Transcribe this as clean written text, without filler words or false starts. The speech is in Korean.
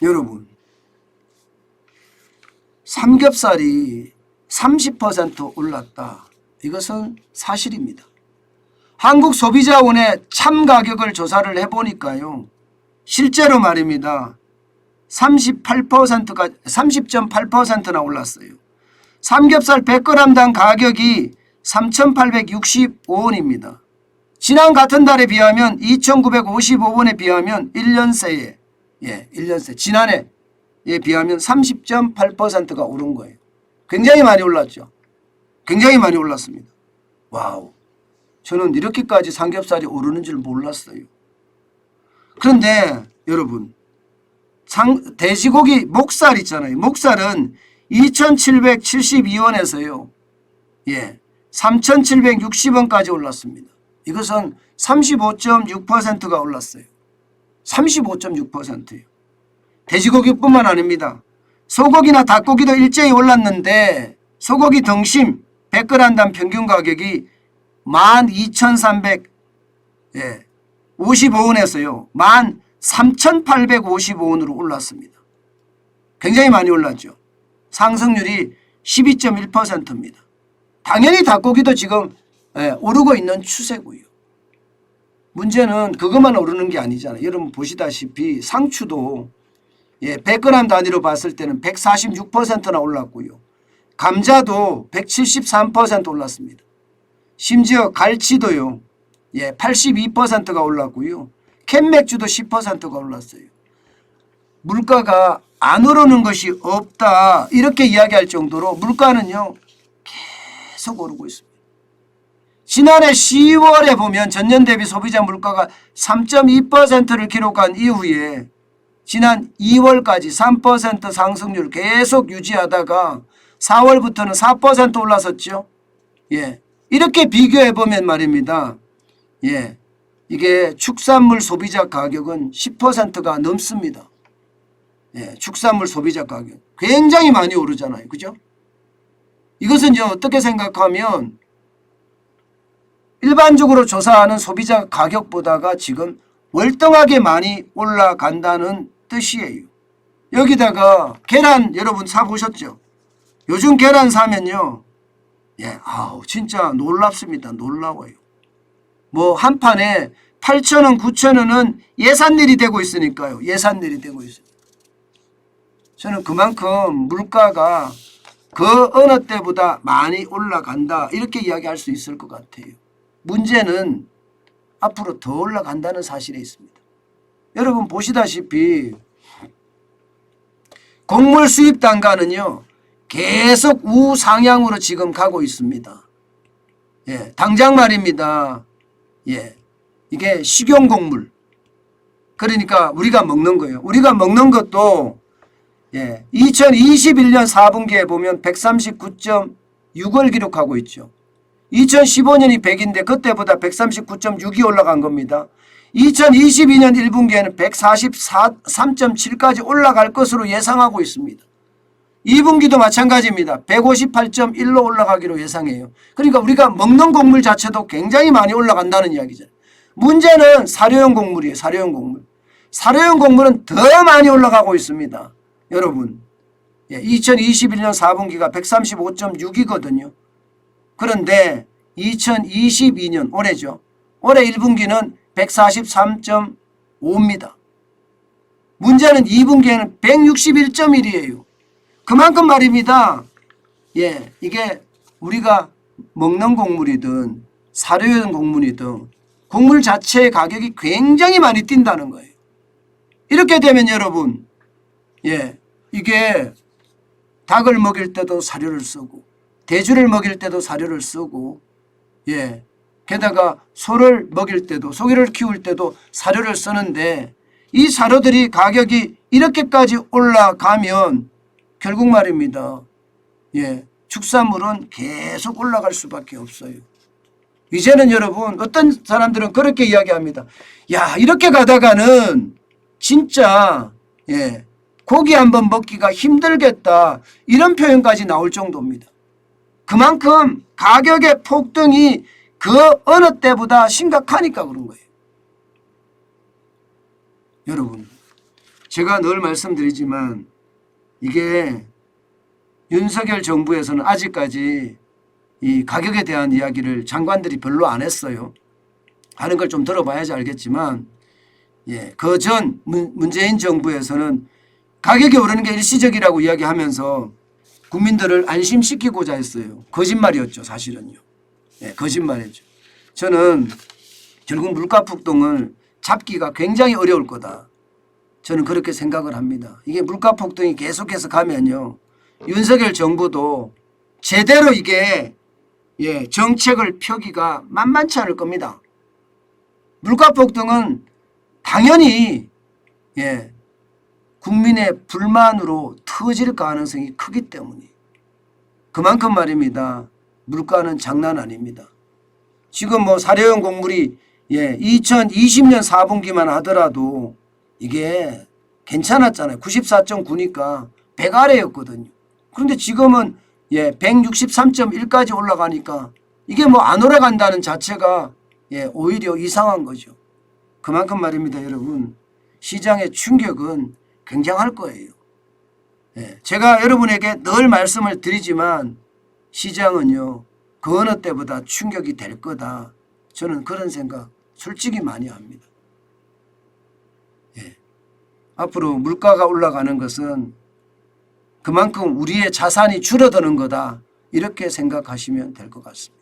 여러분, 삼겹살이 30% 올랐다. 이것은 사실입니다. 한국소비자원의 참가격을 조사를 해보니까요. 실제로 말입니다. 38%가 30.8%나 올랐어요. 삼겹살 100g당 가격이 3,865원입니다. 지난 같은 달에 비하면 2,955원에 비하면 1년 새에 1년 새 지난해에 비하면 30.8%가 오른 거예요. 굉장히 많이 올랐죠. 굉장히 많이 올랐습니다. 와우. 저는 이렇게까지 삼겹살이 오르는 줄 몰랐어요. 그런데 여러분, 돼지고기 목살 있잖아요. 목살은 2,772원에서요. 3,760원까지 올랐습니다. 이것은 35.6%가 올랐어요. 35.6%예요. 돼지고기뿐만 아닙니다. 소고기나 닭고기도 일제히 올랐는데 소고기 등심 100g당 평균 가격이 12,355원에서요. 13,855원으로 올랐습니다. 굉장히 많이 올랐죠. 상승률이 12.1%입니다. 당연히 닭고기도 지금 오르고 있는 추세고요. 문제는 그것만 오르는 게 아니잖아요. 여러분 보시다시피 상추도 100g 단위로 봤을 때는 146%나 올랐고요. 감자도 173% 올랐습니다. 심지어 갈치도요. 82%가 올랐고요. 캔맥주도 10%가 올랐어요. 물가가 안 오르는 것이 없다. 이렇게 이야기할 정도로 물가는요. 계속 오르고 있습니다. 지난해 10월에 보면 전년 대비 소비자 물가가 3.2%를 기록한 이후에 지난 2월까지 3% 상승률 계속 유지하다가 4월부터는 4% 올라섰죠. 이렇게 비교해 보면 말입니다. 이게 축산물 소비자 가격은 10%가 넘습니다. 축산물 소비자 가격 굉장히 많이 오르잖아요. 그죠? 이것은 이제 어떻게 생각하면 일반적으로 조사하는 소비자 가격보다가 지금 월등하게 많이 올라간다는 뜻이에요. 여기다가 계란 여러분 사보셨죠? 요즘 계란 사면요. 진짜 놀랍습니다. 놀라워요. 뭐 한 판에 8,000원, 9,000원은 예산일이 되고 있으니까요. 예산일이 되고 있어요. 저는 그만큼 물가가 그 어느 때보다 많이 올라간다. 이렇게 이야기할 수 있을 것 같아요. 문제는 앞으로 더 올라간다는 사실에 있습니다. 여러분 보시다시피 곡물 수입 단가는요. 계속 우상향으로 지금 가고 있습니다. 당장 말입니다. 이게 식용곡물. 그러니까 우리가 먹는 거예요. 우리가 먹는 것도 2021년 4분기에 보면 139.6을 기록하고 있죠. 2015년이 100인데 그때보다 139.6이 올라간 겁니다. 2022년 1분기에는 143.7까지 올라갈 것으로 예상하고 있습니다. 2분기도 마찬가지입니다. 158.1로 올라가기로 예상해요. 그러니까 우리가 먹는 곡물 자체도 굉장히 많이 올라간다는 이야기잖아요. 문제는 사료용 곡물이에요. 사료용 곡물. 사료용 곡물은 더 많이 올라가고 있습니다. 여러분 2021년 4분기가 135.6이거든요. 그런데 2022년 올해죠. 올해 1분기는 143.5입니다. 문제는 2분기에는 161.1이에요. 그만큼 말입니다. 이게 우리가 먹는 곡물이든 사료용 곡물이든 곡물 자체의 가격이 굉장히 많이 뛴다는 거예요. 이렇게 되면 여러분 이게 닭을 먹일 때도 사료를 쓰고 돼지를 먹일 때도 사료를 쓰고 게다가 소를 먹일 때도 소를 키울 때도 사료를 쓰는데 이 사료들이 가격이 이렇게까지 올라가면 결국 말입니다. 축산물은 계속 올라갈 수밖에 없어요. 이제는 여러분 어떤 사람들은 그렇게 이야기합니다. 야 이렇게 가다가는 진짜 고기 한번 먹기가 힘들겠다 이런 표현까지 나올 정도입니다. 그만큼 가격의 폭등이 그 어느 때보다 심각하니까 그런 거예요. 여러분 제가 늘 말씀드리지만 이게 윤석열 정부에서는 아직까지 이 가격에 대한 이야기를 장관들이 별로 안 했어요. 하는 걸 좀 들어봐야지 알겠지만 그 전 문재인 정부에서는 가격이 오르는 게 일시적이라고 이야기하면서 국민들을 안심시키고자 했어요. 거짓말이었죠. 사실은요. 거짓말이죠. 저는 결국 물가 폭등을 잡기가 굉장히 어려울 거다. 저는 그렇게 생각을 합니다. 이게 물가 폭등이 계속해서 가면요. 윤석열 정부도 제대로 이게 정책을 펴기가 만만치 않을 겁니다. 물가 폭등은 당연히 국민의 불만으로 터질 가능성이 크기 때문에 그만큼 말입니다. 물가는 장난 아닙니다. 지금 뭐 사료용 곡물이 2020년 4분기만 하더라도 이게 괜찮았잖아요. 94.9니까 100 아래였거든요. 그런데 지금은 163.1까지 올라가니까 이게 뭐 안 올라간다는 자체가 오히려 이상한 거죠. 그만큼 말입니다. 여러분 시장의 충격은 굉장할 거예요. 제가 여러분에게 늘 말씀을 드리지만 시장은요. 그 어느 때보다 충격이 될 거다. 저는 그런 생각 솔직히 많이 합니다. 앞으로 물가가 올라가는 것은 그만큼 우리의 자산이 줄어드는 거다. 이렇게 생각하시면 될 것 같습니다.